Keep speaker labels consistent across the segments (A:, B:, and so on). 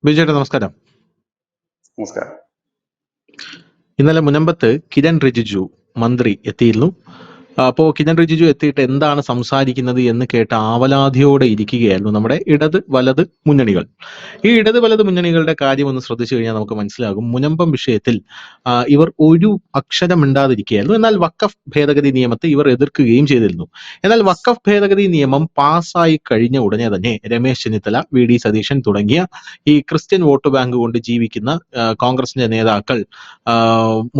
A: ബിജുചേട്ടാ നമസ്കാരം.
B: നമസ്കാരം.
A: ഇന്നലെ മുനമ്പത്ത് കിരൺ റിജിജു മന്ത്രി എത്തിയിരുന്നു. അപ്പോൾ കിരൺ റിജിജു എത്തിയിട്ട് എന്താണ് സംസാരിക്കുന്നത് എന്ന് കേട്ട് ആവലാതിയോടെ ഇരിക്കുകയായിരുന്നു നമ്മുടെ ഇടത് വലത് മുന്നണികൾ. ഈ ഇടത് വലത് മുന്നണികളുടെ കാര്യം ഒന്ന് ശ്രദ്ധിച്ചു കഴിഞ്ഞാൽ നമുക്ക് മനസ്സിലാകും, മുനമ്പം വിഷയത്തിൽ ഇവർ ഒരു അക്ഷരം മിണ്ടാതിരിക്കുകയായിരുന്നു. എന്നാൽ വഖഫ് ഭേദഗതി നിയമത്തെ ഇവർ എതിർക്കുകയും ചെയ്തിരുന്നു. എന്നാൽ വഖഫ് ഭേദഗതി നിയമം പാസ്സായി കഴിഞ്ഞ ഉടനെ തന്നെ രമേശ് ചെന്നിത്തല, വി ഡി സതീശൻ തുടങ്ങിയ ഈ ക്രിസ്ത്യൻ വോട്ട് ബാങ്ക് കൊണ്ട് ജീവിക്കുന്ന കോൺഗ്രസിന്റെ നേതാക്കൾ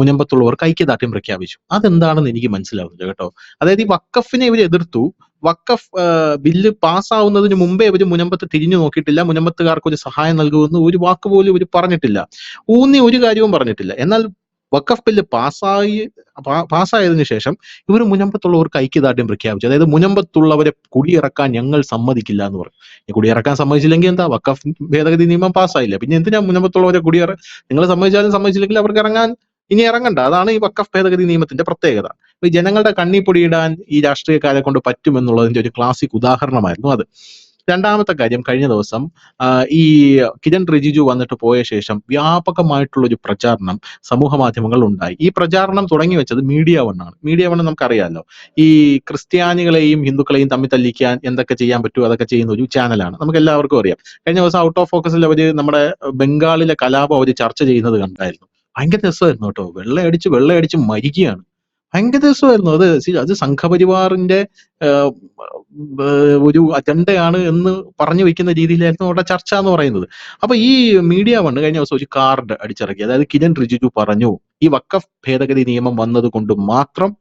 A: മുനമ്പത്തുള്ളവർക്ക് ഐക്യദാർഢ്യം പ്രഖ്യാപിച്ചു. അതെന്താണെന്ന് എനിക്ക് മനസ്സിലാവുന്നില്ല കേട്ടോ. അതായത് ഈ വഖഫിനെ ഇവർ എതിർത്തു. വഖഫ് ബില്ല് പാസ്സാവുന്നതിന് മുമ്പേ ഇവർ മുനമ്പത്ത് തിരിഞ്ഞു നോക്കിയിട്ടില്ല. മുനമ്പത്തുകാർക്ക് ഒരു സഹായം നൽകുമെന്ന് ഒരു വാക്ക് പോലും ഇവർ പറഞ്ഞിട്ടില്ല. ഊന്നി ഒരു കാര്യവും പറഞ്ഞിട്ടില്ല. എന്നാൽ വഖഫ് ബില്ല് പാസ്സായതിനു ശേഷം ഇവർ മുനമ്പത്തുള്ളവർക്ക് ഐക്യദാർഢ്യം പ്രഖ്യാപിച്ചു. അതായത് മുനമ്പത്തുള്ളവരെ കുടിയിറക്കാൻ ഞങ്ങൾ സമ്മതിക്കില്ല എന്ന് പറഞ്ഞു. ഈ കുടിയിറക്കാൻ സമ്മതിച്ചില്ലെങ്കിൽ എന്താ, വഖഫ് ഭേദഗതി നിയമം പാസ്സായില്ല, പിന്നെ എന്തിനാ മുനമ്പത്തുള്ളവരെ നിങ്ങൾ സമ്മതിച്ചാലും സമ്മതിച്ചില്ലെങ്കിൽ അവർക്ക് ഇനി ഇറങ്ങണ്ട. അതാണ് ഈ വഖഫ് ഭേദഗതി നിയമത്തിന്റെ പ്രത്യേകത. ഈ ജനങ്ങളുടെ കണ്ണി പൊടിയിടാൻ ഈ രാഷ്ട്രീയക്കാരെ കൊണ്ട് പറ്റുമെന്നുള്ളതിന്റെ ഒരു ക്ലാസിക് ഉദാഹരണമായിരുന്നു അത്. രണ്ടാമത്തെ കാര്യം, കഴിഞ്ഞ ദിവസം ഈ കിരൺ റിജിജു വന്നിട്ട് പോയ ശേഷം വ്യാപകമായിട്ടുള്ള ഒരു പ്രചാരണം സമൂഹ മാധ്യമങ്ങളിൽ ഉണ്ടായി. ഈ പ്രചാരണം തുടങ്ങി വെച്ചത് മീഡിയ വണ്ണാണ്. മീഡിയ വണ്ണ് നമുക്കറിയാമല്ലോ, ഈ ക്രിസ്ത്യാനികളെയും ഹിന്ദുക്കളെയും തമ്മിൽ തല്ലിക്കാൻ എന്തൊക്കെ ചെയ്യാൻ പറ്റുമോ അതൊക്കെ ചെയ്യുന്ന ഒരു ചാനലാണ്, നമുക്ക് എല്ലാവർക്കും അറിയാം. കഴിഞ്ഞ ദിവസം ഔട്ട് ഓഫ് ഫോക്കസിൽ അവര് നമ്മുടെ ബംഗാളിലെ കലാപം അവര് ചർച്ച ചെയ്യുന്നത് കണ്ടായിരുന്നു. ഭയങ്കര രസമായിരുന്നു കേട്ടോ. വെള്ളയടിച്ച് മരിക്കുകയാണ്. ഭയങ്കര രസമായിരുന്നു അത്. അത് സംഘപരിവാറിന്റെ ഒരു അജണ്ടയാണ് എന്ന് പറഞ്ഞു വെക്കുന്ന രീതിയിലായിരുന്നു അവിടെ ചർച്ച എന്ന് പറയുന്നത്. അപ്പൊ ഈ മീഡിയ വണ്ണ് കഴിഞ്ഞ ദിവസം ഒരു കാർഡ് അടിച്ചിറക്കി. അതായത് കിരൺ റിജിജു പറഞ്ഞു, ഈ വഖഫ് ഭേദഗതി നിയമം വന്നത് കൊണ്ട് മാത്രം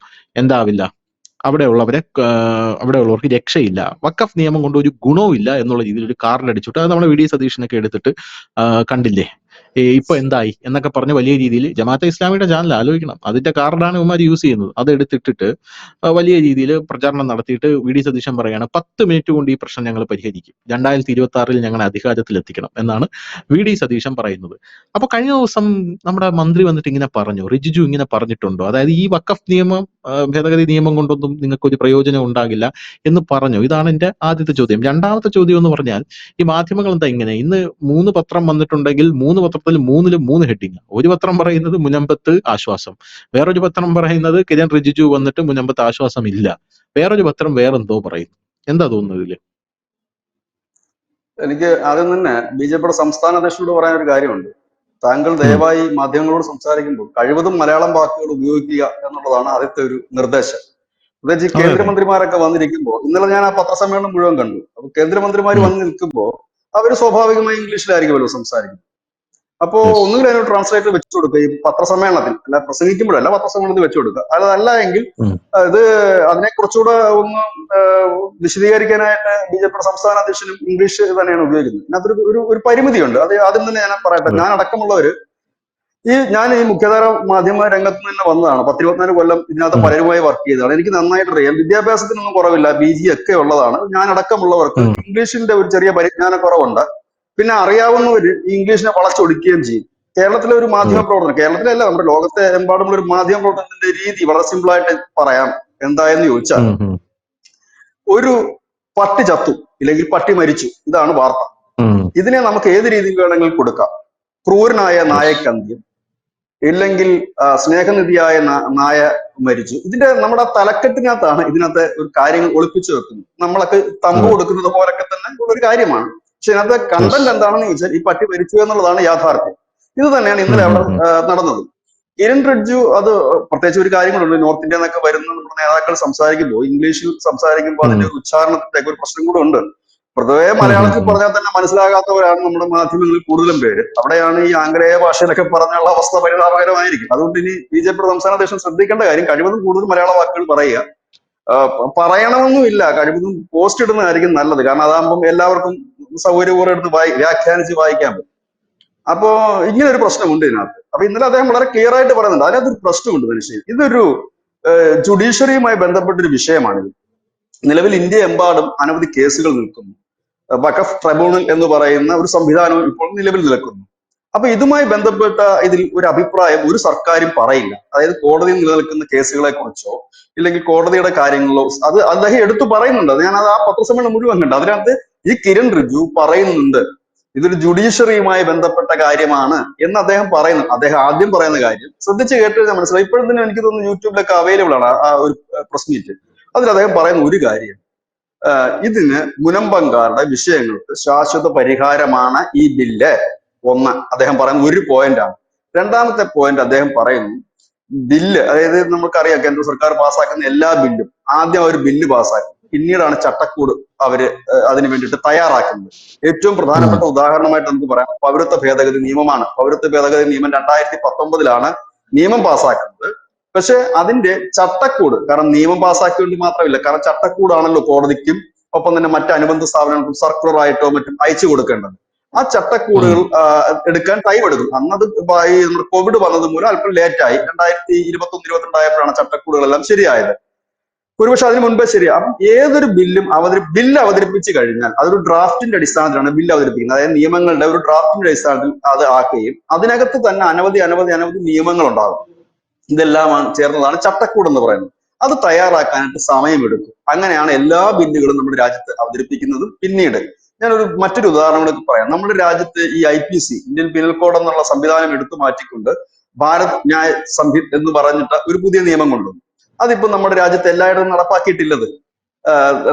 A: എന്താവില്ല, അവിടെയുള്ളവർക്ക് രക്ഷയില്ല, വഖഫ് നിയമം കൊണ്ട് ഒരു ഗുണവും ഇല്ല എന്നുള്ള രീതിയിൽ ഒരു കാർഡ് അടിച്ചിട്ട് അത് നമ്മുടെ വി ഡി സതീശനൊക്കെ എടുത്തിട്ട് കണ്ടില്ലേ ഇപ്പൊ എന്തായി എന്നൊക്കെ പറഞ്ഞ് വലിയ രീതിയിൽ ജമാഅത്തെ ഇസ്ലാമിയുടെ ചാനൽ ആലോചിക്കണം, അതിന്റെ കാർഡാണ് ഇവന്മാർ യൂസ് ചെയ്യുന്നത്. അത് എടുത്തിട്ടിട്ട് വലിയ രീതിയിൽ പ്രചാരണം നടത്തിയിട്ട് വി ഡി സതീശൻ പറയാണ് 10 മിനിറ്റ് കൊണ്ട് ഈ പ്രശ്നം ഞങ്ങൾ പരിഹരിക്കും, 2026 ഞങ്ങൾ അധികാരത്തിൽ എത്തിക്കണം എന്നാണ് വി ഡി സതീശൻ പറയുന്നത്. അപ്പൊ കഴിഞ്ഞ ദിവസം നമ്മുടെ മന്ത്രി വന്നിട്ട് ഇങ്ങനെ പറഞ്ഞു, റിജിജു ഇങ്ങനെ പറഞ്ഞിട്ടുണ്ടോ, അതായത് ഈ വഖഫ് നിയമം ഭേദഗതി നിയമം കൊണ്ടൊന്നും നിങ്ങൾക്കൊരു പ്രയോജനം ഉണ്ടാകില്ല എന്ന് പറഞ്ഞു. ഇതാണ് എന്റെ ആദ്യത്തെ ചോദ്യം. രണ്ടാമത്തെ ചോദ്യം എന്ന് പറഞ്ഞാൽ, ഈ മാധ്യമങ്ങൾ എന്താ ഇങ്ങനെ, ഇന്ന് 3 പത്രം വന്നിട്ടുണ്ടെങ്കിൽ 3 പത്രത്തിൽ 3 ഹെഡിങ്. ഒരു പത്രം പറയുന്നത് മുനമ്പത്ത് ആശ്വാസം, വേറൊരു പത്രം പറയുന്നത് കിരൺ റിജിജു വന്നിട്ട് മുനമ്പത്ത് ആശ്വാസം ഇല്ല, വേറൊരു പത്രം വേറെന്തോ പറയുന്നു. എന്താ തോന്നുന്നത് ഇതില്?
B: എനിക്ക് ആദ്യം തന്നെ ബി ജെ പിയുടെ സംസ്ഥാന അധ്യക്ഷനോട് പറയാൻ ഒരു കാര്യമുണ്ട്. താങ്കൾ ദയവായി മാധ്യമങ്ങളോട് സംസാരിക്കുമ്പോൾ കഴിവതും മലയാളം വാക്കുകൾ ഉപയോഗിക്കുക എന്നുള്ളതാണ് ആദ്യത്തെ ഒരു നിർദ്ദേശം. പ്രത്യേകിച്ച് കേന്ദ്രമന്ത്രിമാരൊക്കെ വന്നിരിക്കുമ്പോൾ, ഇന്നലെ ഞാൻ ആ പത്രസമ്മേളനം മുഴുവൻ കണ്ടു. അപ്പൊ കേന്ദ്രമന്ത്രിമാർ വന്ന് നിൽക്കുമ്പോൾ അവർ സ്വാഭാവികമായി ഇംഗ്ലീഷിലായിരിക്കുമല്ലോ സംസാരിക്കുന്നത്. അപ്പോ ഒന്നുകിൽ അതിനൊരു ട്രാൻസ്ലേറ്റർ വെച്ചു കൊടുക്കുക ഈ പത്രസമ്മേളനത്തിൽ, അല്ല പ്രസംഗിക്കുമ്പോഴല്ല പത്രസമ്മേളനത്തിൽ വെച്ചു കൊടുക്കുക. അതല്ല എങ്കിൽ ഇത് അതിനെ കുറച്ചുകൂടെ ഒന്ന് വിശദീകരിക്കാനായിട്ട് ബി ജെ പിയുടെ സംസ്ഥാന അധ്യക്ഷനും ഇംഗ്ലീഷ് തന്നെയാണ് ഉപയോഗിക്കുന്നത്. അതിനകത്തൊരു ഒരു പരിമിതിയുണ്ട്. അത് ആദ്യം തന്നെ ഞാൻ പറയട്ടെ. ഞാൻ അടക്കമുള്ളവര് ഞാൻ ഈ മുഖ്യധാര മാധ്യമ രംഗത്ത് തന്നെ വന്നതാണ്. 10-24 കൊല്ലം ഇതിനകത്ത് പലരുമായി വർക്ക് ചെയ്തതാണ്. എനിക്ക് നന്നായിട്ട് അറിയാം. വിദ്യാഭ്യാസത്തിനൊന്നും കുറവില്ല, PG ഒക്കെ ഉള്ളതാണ്. ഞാൻ അടക്കമുള്ളവർക്ക് ഇംഗ്ലീഷിന്റെ ഒരു ചെറിയ പരിജ്ഞാന കുറവുണ്ട്. പിന്നെ അറിയാവുന്നവര് ഈ ഇംഗ്ലീഷിനെ വളച്ചൊടുക്കുകയും ചെയ്യും. കേരളത്തിലെ ഒരു മാധ്യമ പ്രവർത്തനം, കേരളത്തിലല്ല നമ്മുടെ ലോകത്തെ എമ്പാടുമുള്ള ഒരു മാധ്യമ പ്രവർത്തനത്തിന്റെ രീതി വളരെ സിമ്പിൾ ആയിട്ട് പറയാം. എന്തായെന്ന് ചോദിച്ചാൽ, ഒരു പട്ടി ചത്തു ഇല്ലെങ്കിൽ പട്ടി മരിച്ചു, ഇതാണ് വാർത്ത. ഇതിനെ നമുക്ക് ഏത് രീതിയിൽ വേണമെങ്കിലും കൊടുക്കാം. ക്രൂരനായ നായക്കന്ത്യം, ഇല്ലെങ്കിൽ സ്നേഹനിധിയായ നായ മരിച്ചു. ഇതിന്റെ നമ്മുടെ തലക്കെട്ടിനകത്താണ് ഇതിനകത്തെ ഒരു കാര്യങ്ങൾ ഒളിപ്പിച്ചു വെക്കുന്നത്. നമ്മളൊക്കെ തമ്പ് കൊടുക്കുന്നത് പോലൊക്കെ തന്നെ ഉള്ളൊരു കാര്യമാണ്. പക്ഷെ ഇതിനകത്തെ കണ്ടന്റ് എന്താണെന്ന് ചോദിച്ചാൽ, ഈ പട്ടി മരിച്ചു എന്നുള്ളതാണ് യാഥാർത്ഥ്യം. ഇത് തന്നെയാണ് ഇന്നലെ അവിടെ നടന്നത്. കിരൺ റിജിജു അത് പ്രത്യേകിച്ച് ഒരു കാര്യങ്ങളുണ്ട്. നോർത്ത് ഇന്ത്യ എന്നൊക്കെ വരുന്ന നമ്മുടെ നേതാക്കൾ സംസാരിക്കുമ്പോൾ, ഇംഗ്ലീഷിൽ സംസാരിക്കുമ്പോൾ അതിന്റെ ഒരു ഉച്ചാരണത്തിന്റെ ഒരു പ്രശ്നം കൂടെ ഉണ്ട്. പൊതുവെ മലയാളത്തിൽ പറഞ്ഞാൽ തന്നെ മനസ്സിലാകാത്തവരാണ് നമ്മുടെ മാധ്യമങ്ങളിൽ കൂടുതലും പേര്. അവിടെയാണ് ഈ ആംഗലേയ ഭാഷയിലൊക്കെ പറഞ്ഞുള്ള അവസ്ഥ പരിതാപകരമായിരിക്കും. അതുകൊണ്ട് ഇനി ബി ജെ പിയുടെ സംസ്ഥാന അധ്യക്ഷൻ ശ്രദ്ധിക്കേണ്ട കാര്യം, കഴിവതും കൂടുതൽ മലയാള വാക്കുകൾ പറയുക. പറയണമെന്നുമില്ല, കഴിവതും പോസ്റ്റ് ഇടുന്നതായിരിക്കും നല്ലത്. കാരണം അതാകുമ്പം എല്ലാവർക്കും സൗകര്യപൂർവ്വം എടുത്ത് വ്യാഖ്യാനിച്ച് വായിക്കാൻ പറ്റും. അപ്പോ ഇങ്ങനെ ഒരു പ്രശ്നമുണ്ട് ഇതിനകത്ത്. അപ്പൊ ഇന്നലെ അദ്ദേഹം വളരെ ക്ലിയർ ആയിട്ട് പറയുന്നുണ്ട്, അതിനകത്തൊരു പ്രശ്നമുണ്ട് മനുഷ്യൻ. ഇതൊരു ജുഡീഷ്യറിയുമായി ബന്ധപ്പെട്ടൊരു വിഷയമാണിത്. നിലവിൽ ഇന്ത്യ എമ്പാടും അനവധി കേസുകൾ നിൽക്കുന്നു. വഖഫ് ട്രൈബ്യൂണൽ എന്ന് പറയുന്ന ഒരു സംവിധാനവും ഇപ്പോൾ നിലവിൽ നിൽക്കുന്നു. അപ്പൊ ഇതുമായി ബന്ധപ്പെട്ട ഇതിൽ ഒരു അഭിപ്രായം ഒരു സർക്കാരും പറയില്ല. അതായത് കോടതിയിൽ നിലനിൽക്കുന്ന കേസുകളെ കുറിച്ചോ ഇല്ലെങ്കിൽ കോടതിയുടെ കാര്യങ്ങളോ അത് അദ്ദേഹം എടുത്തു പറയുന്നുണ്ട്. ഞാൻ അത് ആ പത്രസമ്മേളനം മുഴുവൻ കണ്ടു. അതിനകത്ത് ഈ കിരൺ റിജിജു പറയുന്നുണ്ട്, ഇതൊരു ജുഡീഷ്യറിയുമായി ബന്ധപ്പെട്ട കാര്യമാണ് എന്ന് അദ്ദേഹം പറയുന്നു. അദ്ദേഹം ആദ്യം പറയുന്ന കാര്യം ശ്രദ്ധിച്ച് കേട്ട് കഴിഞ്ഞാൽ മനസ്സിലായി. ഇപ്പോഴും തന്നെ എനിക്ക് തോന്നുന്നു യൂട്യൂബിലൊക്കെ അവൈലബിൾ ആണ് ആ ഒരു പ്രസ് മീറ്റ്. അതിൽ അദ്ദേഹം പറയുന്ന ഒരു കാര്യം, ഇതിന് മുനമ്പങ്കാരുടെ വിഷയങ്ങൾക്ക് ശാശ്വത പരിഹാരമാണ് ഈ ബില്ല്. ഒന്ന് അദ്ദേഹം പറയുന്ന ഒരു പോയിന്റാണ്. രണ്ടാമത്തെ പോയിന്റ് അദ്ദേഹം പറയുന്നു, ബില്ല്, അതായത് നമുക്കറിയാം കേന്ദ്ര സർക്കാർ പാസ്സാക്കുന്ന എല്ലാ ബില്ലും ആദ്യം അവർ ബില്ല് പാസ്സാക്കും, പിന്നീടാണ് ചട്ടക്കൂട് അവര് അതിന് വേണ്ടിയിട്ട് തയ്യാറാക്കുന്നത്. ഏറ്റവും പ്രധാനപ്പെട്ട ഉദാഹരണമായിട്ട് നമുക്ക് പറയാം പൗരത്വ ഭേദഗതി നിയമമാണ്. പൗരത്വ ഭേദഗതി നിയമം 2019 നിയമം പാസ്സാക്കുന്നത്. പക്ഷെ അതിന്റെ ചട്ടക്കൂട്, കാരണം നിയമം പാസ്സാക്കിയോണ്ട് മാത്രമില്ല, കാരണം ചട്ടക്കൂടാണല്ലോ കോടതിക്കും ഒപ്പം തന്നെ മറ്റ് അനുബന്ധ സ്ഥാപനങ്ങൾക്കും സർക്കുലർ ആയിട്ടോ മറ്റും അയച്ചു കൊടുക്കേണ്ടത്. ആ ചട്ടക്കൂടുകൾ എടുക്കാൻ ടൈം എടുക്കും. അന്നത് ഈ നമ്മുടെ കോവിഡ് വന്നത് മൂലം അല്പം ലേറ്റായി. 2021-22 ആയപ്പോഴാണ് ചട്ടക്കൂടുകളെല്ലാം ശരിയായത്. ഒരുപക്ഷെ അതിന് മുൻപേ ശരിയാ. അപ്പം ഏതൊരു ബില്ലും ബില്ല് അവതരിപ്പിച്ചു കഴിഞ്ഞാൽ അതൊരു ഡ്രാഫ്റ്റിന്റെ അടിസ്ഥാനത്തിലാണ് ബില്ല് അവതരിപ്പിക്കുന്നത്. അതായത് നിയമങ്ങളുടെ ഒരു ഡ്രാഫ്റ്റിന്റെ അടിസ്ഥാനത്തിൽ അത് ആക്കുകയും അതിനകത്ത് തന്നെ അനവധി നിയമങ്ങൾ ഉണ്ടാകും. ഇതെല്ലാം ചേർന്നതാണ് ചട്ടക്കൂട് എന്ന് പറയുന്നത്. അത് തയ്യാറാക്കാനായിട്ട് സമയമെടുക്കും. അങ്ങനെയാണ് എല്ലാ ബില്ലുകളും നമ്മുടെ രാജ്യത്ത് അവതരിപ്പിക്കുന്നതും. പിന്നീട് ഞാനൊരു മറ്റൊരു ഉദാഹരണം കൂടി പറയാം. നമ്മുടെ രാജ്യത്ത് ഈ IPC, ഇന്ത്യൻ പീനൽ കോഡ് എന്നുള്ള സംവിധാനം എടുത്തു മാറ്റിക്കൊണ്ട് ഭാരത് ന്യായ സംഹിത എന്ന് പറഞ്ഞിട്ട് ഒരു പുതിയ നിയമം കൊണ്ടുവന്നു. അതിപ്പോ നമ്മുടെ രാജ്യത്ത് എല്ലായിടത്തും നടപ്പാക്കിയിട്ടില്ലത്.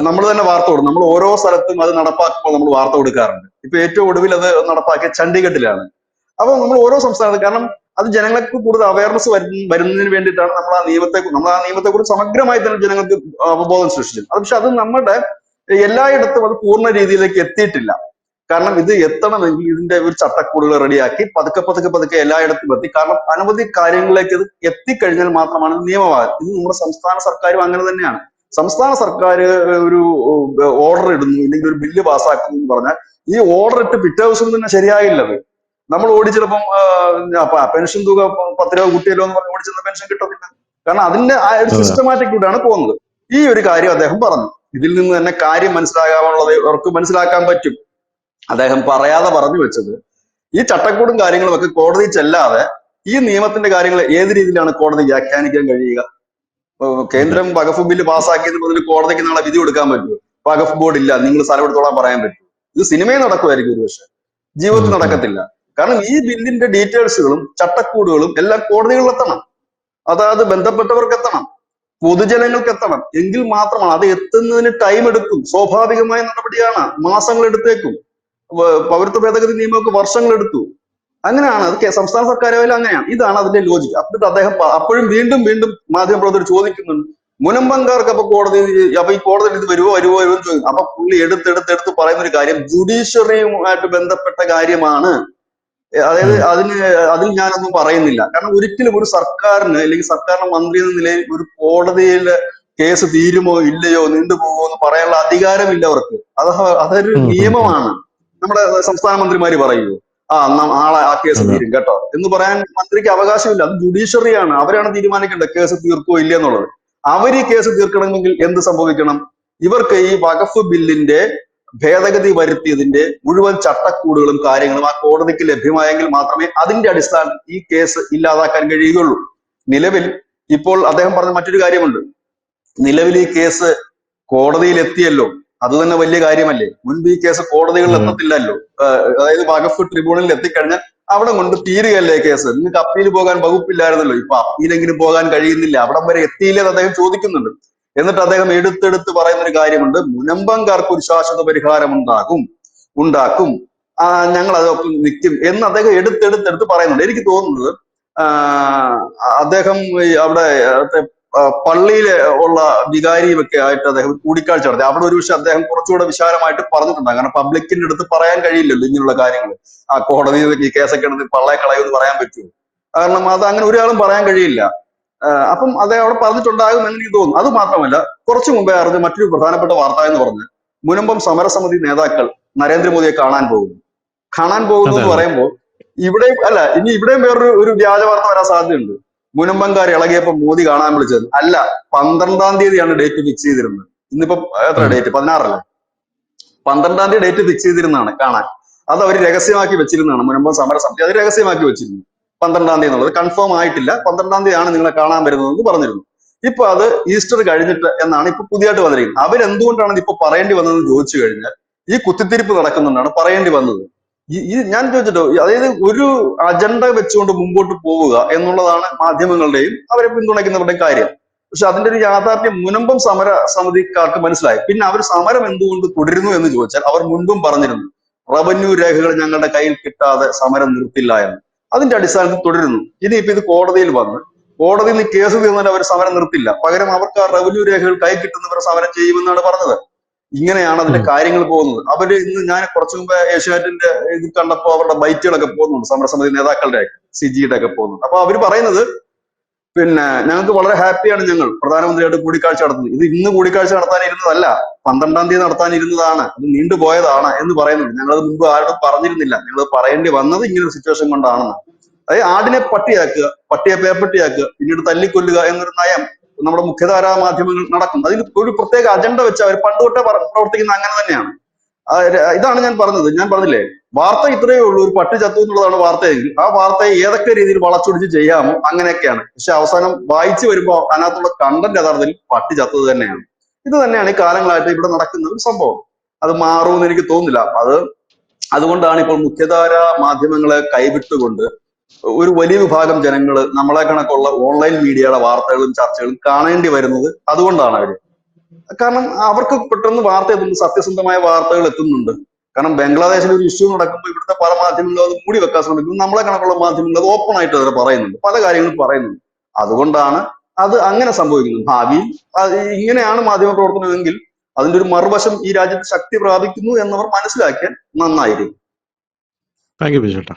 B: നമ്മൾ തന്നെ വാർത്ത കൊടുക്കും. നമ്മൾ ഓരോ സ്ഥലത്തും അത് നടപ്പാക്കുമ്പോൾ നമ്മൾ വാർത്ത കൊടുക്കാറുണ്ട്. ഇപ്പൊ ഏറ്റവും ഒടുവിൽ അത് നടപ്പാക്കിയ ചണ്ഡീഗഡിലാണ്. അപ്പൊ നമ്മൾ ഓരോ സംസ്ഥാനത്തും, കാരണം അത് ജനങ്ങൾക്ക് കൂടുതൽ അവയർനെസ് വരുന്നതിന് വേണ്ടിയിട്ടാണ് നമ്മൾ ആ നിയമത്തെക്കുറിച്ച് സമഗ്രമായി തന്നെ ജനങ്ങൾക്ക് അവബോധം സൃഷ്ടിച്ചത്. പക്ഷെ അത് നമ്മുടെ എല്ലായിടത്തും അത് പൂർണ്ണ രീതിയിലേക്ക് എത്തിയിട്ടില്ല. കാരണം ഇത് എത്തണമെങ്കിൽ ഇതിന്റെ ഒരു ചട്ടക്കൂടുകൾ റെഡിയാക്കി പതുക്കെ എല്ലായിടത്തും എത്തി. കാരണം അനവധി കാര്യങ്ങളിലേക്ക് ഇത് എത്തിക്കഴിഞ്ഞാൽ മാത്രമാണ് നിയമമാകുന്നത്. ഇത് നമ്മുടെ സംസ്ഥാന സർക്കാരും അങ്ങനെ തന്നെയാണ്. സംസ്ഥാന സർക്കാർ ഒരു ഓർഡർ ഇടുന്നു, ഇല്ലെങ്കിൽ ഒരു ബില്ല് പാസ്സാക്കുന്നു എന്ന് പറഞ്ഞാൽ ഈ ഓർഡർ ഇട്ട് പിറ്റേ ദിവസം തന്നെ ശരിയാകില്ലത്. നമ്മൾ ഓടി ചിലപ്പം പെൻഷൻ തുക 10 രൂപ കൂട്ടിയല്ലോ എന്ന് പറഞ്ഞ് ഓടിച്ചെന്ന പെൻഷൻ കിട്ടത്തില്ല. കാരണം അതിന്റെ ആ ഒരു സിസ്റ്റമാറ്റിക് കൂട്ടാണ് പോകുന്നത്. ഈ ഒരു കാര്യം അദ്ദേഹം പറഞ്ഞു. ഇതിൽ നിന്ന് തന്നെ കാര്യം മനസ്സിലാകാനുള്ളത് അവർക്ക് മനസ്സിലാക്കാൻ പറ്റും. അദ്ദേഹം പറയാതെ പറഞ്ഞു വെച്ചത്, ഈ ചട്ടക്കൂടും കാര്യങ്ങളും ഒക്കെ കോടതി ചെല്ലാതെ ഈ നിയമത്തിന്റെ കാര്യങ്ങൾ ഏത് രീതിയിലാണ് കോടതി വ്യാഖ്യാനിക്കാൻ കഴിയുക? കേന്ദ്രം വഖഫ് ബില്ല് പാസ്സാക്കിയതിന് മുതൽ കോടതിക്ക് നാളെ വിധി കൊടുക്കാൻ പറ്റുമോ? വഖഫ് ബോർഡ് ഇല്ല, നിങ്ങൾ സ്ഥലമെടുത്തോളാൻ പറയാൻ പറ്റും? ഇത് സിനിമയിൽ നടക്കുമായിരിക്കും ഒരു പക്ഷെ, ജീവിതത്തിൽ നടക്കത്തില്ല. കാരണം ഈ ബില്ലിന്റെ ഡീറ്റെയിൽസുകളും ചട്ടക്കൂടുകളും എല്ലാം കോടതികളിൽ എത്തണം, അതായത് ബന്ധപ്പെട്ടവർക്ക് എത്തണം, പൊതുജനങ്ങൾക്ക് എത്തണം. എങ്കിൽ മാത്രമാണ്. അത് എത്തുന്നതിന് ടൈം എടുക്കും. സ്വാഭാവികമായ നടപടിയാണ്, മാസങ്ങൾ എടുത്തേക്കും. പൗരത്വ ഭേദഗതി നിയമമൊക്കെ വർഷങ്ങൾ എടുത്തു. അങ്ങനെയാണ് അത് സംസ്ഥാന സർക്കാരുകളിൽ അങ്ങനെയാണ്. ഇതാണ് അതിന്റെ ലോജിക്ക്. എന്നിട്ട് അദ്ദേഹം അപ്പോഴും വീണ്ടും മാധ്യമപ്രവർത്തകർ ചോദിക്കുന്നുണ്ട്, മുനമ്പങ്കാർക്ക് അപ്പൊ ഈ കോടതി ഇത് വരുവോ എന്ന് ചോദിക്കും. അപ്പൊ പുള്ളി എടുത്ത് പറയുന്ന ഒരു കാര്യം ജുഡീഷ്യറിയുമായിട്ട് ബന്ധപ്പെട്ട കാര്യമാണ്. അതായത് അതിൽ ഞാനൊന്നും പറയുന്നില്ല. കാരണം ഒരിക്കലും ഒരു സർക്കാരിന് അല്ലെങ്കിൽ സർക്കാരിന്റെ മന്ത്രി എന്ന നിലയിൽ ഒരു കോടതിയിൽ കേസ് തീരുമോ ഇല്ലയോ നീണ്ടുപോകുമോ എന്ന് പറയാനുള്ള അധികാരമില്ല അവർക്ക്. അതൊരു നിയമമാണ്. നമ്മുടെ സംസ്ഥാന മന്ത്രിമാര് പറയുമോ നാളെ ആ കേസ് തീരും കേട്ടോ എന്ന് പറയാൻ മന്ത്രിക്ക് അവകാശമില്ല. അത് ജുഡീഷ്യറിയാണ്. അവരാണ് തീരുമാനിക്കേണ്ടത് കേസ് തീർക്കോ ഇല്ല എന്നുള്ളത്. അവർ ഈ കേസ് തീർക്കണമെങ്കിൽ എന്ത് സംഭവിക്കണം? ഇവർക്ക് ഈ വഖഫ് ബില്ലിന്റെ ഭേദഗതി വരുത്തിയതിന്റെ മുഴുവൻ ചട്ടക്കൂടുകളും കാര്യങ്ങളും ആ കോടതിക്ക് ലഭ്യമായെങ്കിൽ മാത്രമേ അതിന്റെ അടിസ്ഥാനത്തിൽ ഈ കേസ് ഇല്ലാതാക്കാൻ കഴിയുകയുള്ളൂ. നിലവിൽ ഇപ്പോൾ അദ്ദേഹം പറഞ്ഞ മറ്റൊരു കാര്യമുണ്ട്. നിലവിൽ ഈ കേസ് കോടതിയിൽ എത്തിയല്ലോ, അത് തന്നെ വലിയ കാര്യമല്ലേ? മുൻപ് ഈ കേസ് കോടതികളിൽ എത്തത്തില്ലല്ലോ. അതായത് വഖഫ് ട്രിബ്യൂണലിൽ എത്തിക്കഴിഞ്ഞാൽ അവിടെ കൊണ്ട് തീരുകയല്ലേ കേസ്. നിങ്ങൾക്ക് അപ്പീൽ പോകാൻ വകുപ്പില്ലായിരുന്നല്ലോ, ഇപ്പൊ അപ്പീലെങ്കിലും പോകാൻ കഴിയുന്നില്ല, അവിടം വരെ എത്തിയില്ലേ എന്ന് അദ്ദേഹം ചോദിക്കുന്നുണ്ട്. എന്നിട്ട് അദ്ദേഹം എടുത്തെടുത്ത് പറയുന്ന ഒരു കാര്യമുണ്ട്, മുനമ്പങ്കാർക്ക് ഒരു ശാശ്വത പരിഹാരം ഉണ്ടാക്കും, ഞങ്ങൾ അതൊക്കെ നിൽക്കും എന്ന് അദ്ദേഹം എടുത്തെടുത്ത് പറയുന്നുണ്ട്. എനിക്ക് തോന്നുന്നത് അദ്ദേഹം അവിടെ പള്ളിയിലെ ഉള്ള വികാരിയുമൊക്കെ ആയിട്ട് അദ്ദേഹം കൂടിക്കാഴ്ച നടത്തി. അവിടെ ഒരു പക്ഷെ അദ്ദേഹം കുറച്ചുകൂടെ വിശാലമായിട്ട് പറഞ്ഞിട്ടുണ്ട്. കാരണം പബ്ലിക്കിന്റെ അടുത്ത് പറയാൻ കഴിയില്ലല്ലോ ഇങ്ങനെയുള്ള കാര്യങ്ങൾ. ആ കോടതി ഈ കേസൊക്കെ എടുത്ത് പള്ളയെ കളയുമെന്ന് പറയാൻ പറ്റുമോ? കാരണം അത് അങ്ങനെ ഒരാളും പറയാൻ കഴിയില്ല. അപ്പം അദ്ദേഹം അവിടെ പറഞ്ഞിട്ടുണ്ടാകും എന്ന് എനിക്ക് തോന്നുന്നു. അത് മാത്രമല്ല, കുറച്ചു മുമ്പേ അറിഞ്ഞ മറ്റൊരു പ്രധാനപ്പെട്ട വാർത്ത എന്ന് പറഞ്ഞ് മുനമ്പം സമരസമിതി നേതാക്കൾ നരേന്ദ്രമോദിയെ കാണാൻ പോകുന്നു എന്ന് പറയുമ്പോൾ ഇനി ഇവിടെയും വേറൊരു വ്യാജ വാർത്ത വരാൻ സാധ്യതയുണ്ട്. മുനമ്പങ്കാർ ഇളകിയപ്പോൾ മോദി കാണാൻ വിളിച്ചത് അല്ല, 12-ാം തീയതിയാണ് ഡേറ്റ് ഫിക്സ് ചെയ്തിരുന്നത്. ഇന്നിപ്പോ എത്ര ഡേറ്റ്? 16 12-ാം തീയതി ഡേറ്റ് ഫിക്സ് ചെയ്തിരുന്നതാണ് കാണാൻ. അത് അവർ രഹസ്യമാക്കി വെച്ചിരുന്നതാണ്. മുനമ്പം സമരസമിതി അത് രഹസ്യമാക്കി വെച്ചിരുന്നു. 12-ാം തീയതി എന്നുള്ളത് കൺഫേം ആയിട്ടില്ല. 12-ാം തീയതിയാണ് നിങ്ങളെ കാണാൻ വരുന്നതെന്ന് പറഞ്ഞിരുന്നു. ഇപ്പൊ അത് ഈസ്റ്റർ കഴിഞ്ഞിട്ട് എന്നാണ് ഇപ്പൊ പുതിയതായിട്ട് വന്നിരിക്കുന്നത്. അവരെന്തുകൊണ്ടാണ് ഇപ്പൊ പറയേണ്ടി വന്നതെന്ന് ചോദിച്ചു കഴിഞ്ഞാൽ ഈ കുത്തിത്തിരിപ്പ് നടക്കുന്നുണ്ടാണ് പറയേണ്ടി വന്നത്. ഞാൻ ചോദിച്ചിട്ടോ, അതായത് ഒരു അജണ്ട വെച്ചുകൊണ്ട് മുമ്പോട്ട് പോവുക എന്നുള്ളതാണ് മാധ്യമങ്ങളുടെയും അവരെ പിന്തുണയ്ക്കുന്നവരുടെയും കാര്യം. പക്ഷെ അതിന്റെ ഒരു യാഥാർത്ഥ്യം മുനമ്പം സമര സമിതിക്കാർക്ക് മനസ്സിലായി. പിന്നെ അവർ സമരം എന്തുകൊണ്ട് തുടരുന്നു എന്ന് ചോദിച്ചാൽ അവർ മുൻപും പറഞ്ഞിരുന്നു, റവന്യൂ രേഖകൾ ഞങ്ങളുടെ കയ്യിൽ കിട്ടാതെ സമരം നിർത്തില്ല എന്ന്. അതിന്റെ അടിസ്ഥാനത്തിൽ തുടരുന്നു. ഇനിയിപ്പോ ഇത് കോടതിയിൽ വന്ന് കോടതിയിൽ നിന്ന് കേസ് തീർന്നാൽ അവർ സമരം നിർത്തില്ല, പകരം അവർക്ക് ആ റവന്യൂ രേഖകൾ കൈ കിട്ടുന്നവർ സമരം ചെയ്യുമെന്നാണ് പറഞ്ഞത്. ഇങ്ങനെയാണ് അതിന്റെ കാര്യങ്ങൾ പോകുന്നത്. അവര് ഇന്ന് ഞാൻ കുറച്ചു മുമ്പ് ഏഷ്യാനെറ്റിന്റെ ഇത് കണ്ടപ്പോ അവരുടെ ബൈറ്റുകളൊക്കെ പോകുന്നുണ്ട്, സമരസമിതി നേതാക്കളുടെ സിജിയുടെ ഒക്കെ പോകുന്നുണ്ട്. അപ്പൊ അവര് പറയുന്നത്, പിന്നെ ഞങ്ങൾക്ക് വളരെ ഹാപ്പിയാണ്, ഞങ്ങൾ പ്രധാനമന്ത്രിയായിട്ട് കൂടിക്കാഴ്ച നടത്തുന്നത്. ഇത് ഇന്ന് കൂടിക്കാഴ്ച നടത്താനിരുന്നതല്ല, 12-ാം തീയതി നടത്താനിരുന്നതാണ്, അത് നീണ്ടുപോയതാണ് എന്ന് പറയുന്നുണ്ട്. ഞങ്ങളത് മുമ്പ് ആരോടും പറഞ്ഞിരുന്നില്ല, ഞങ്ങളത് പറയേണ്ടി വന്നത് ഇങ്ങനൊരു സിറ്റുവേഷൻ കൊണ്ടാണെന്ന്. അതായത് ആടിനെ പട്ടിയാക്കുക, പട്ടിയെ പേപ്പട്ടിയാക്കുക, പിന്നീട് തല്ലിക്കൊല്ലുക എന്നൊരു നയം നമ്മുടെ മുഖ്യധാരാ മാധ്യമങ്ങൾ നടക്കുന്നത്. അതിന് ഒരു പ്രത്യേക അജണ്ട വെച്ച് അവർ പണ്ടുതൊട്ടേ പ്രവർത്തിക്കുന്ന അങ്ങനെ തന്നെയാണ്. ഇതാണ് ഞാൻ പറഞ്ഞത്. ഞാൻ പറഞ്ഞില്ലേ, വാർത്ത ഇത്രയേ ഉള്ളൂ, ഒരു പട്ടി ചത്തു എന്നുള്ളതാണ് വാർത്തയെങ്കിൽ ആ വാർത്തയെ ഏതൊക്കെ രീതിയിൽ വളച്ചൊടിച്ച് ചെയ്യാമോ അങ്ങനെയൊക്കെയാണ്. പക്ഷെ അവസാനം വായിച്ചു വരുമ്പോൾ അതിനകത്തുള്ള കണ്ടന്റ് യഥാർത്ഥത്തിൽ പട്ടി ചത്തത് തന്നെയാണ്. ഇത് തന്നെയാണ് ഈ കാലങ്ങളായിട്ട് ഇവിടെ നടക്കുന്ന ഒരു സംഭവം. അത് മാറുമെന്ന് എനിക്ക് തോന്നുന്നില്ല. അതുകൊണ്ടാണ് ഇപ്പോൾ മുഖ്യധാര മാധ്യമങ്ങളെ കൈവിട്ടുകൊണ്ട് ഒരു വലിയ വിഭാഗം ജനങ്ങൾ നമ്മളെ കണക്കുള്ള ഓൺലൈൻ മീഡിയയുടെ വാർത്തകളും ചർച്ചകളും കാണേണ്ടി വരുന്നത്. അതുകൊണ്ടാണ് അവര്. കാരണം അവർക്ക് പെട്ടെന്ന് വാർത്ത എത്തുന്നു, സത്യസന്ധമായ വാർത്തകൾ എത്തുന്നുണ്ട്. കാരണം ബംഗ്ലാദേശിൽ ഒരു ഇഷ്യൂ നടക്കുമ്പോൾ ഇവിടുത്തെ പല മാധ്യമങ്ങളും അത് മൂടി വെക്കാൻ ശ്രമിക്കുന്നു, നമ്മളെ കണക്കുള്ള മാധ്യമങ്ങൾ അത് ഓപ്പൺ ആയിട്ട് അതിനെ പറയുന്നുണ്ട്, പല കാര്യങ്ങളും പറയുന്നുണ്ട്. അതുകൊണ്ടാണ് അത് അങ്ങനെ സംഭവിക്കുന്നത്. ഭാവിയിൽ ഇങ്ങനെയാണ് മാധ്യമ പ്രവർത്തനമെങ്കിൽ അതിന്റെ ഒരു മറുവശം ഈ രാജ്യത്ത് ശക്തി പ്രാപിക്കുന്നു എന്നവർ മനസ്സിലാക്കിയാൽ നന്നായിരിക്കും.
A: Thank you ബിജുട്ടാ.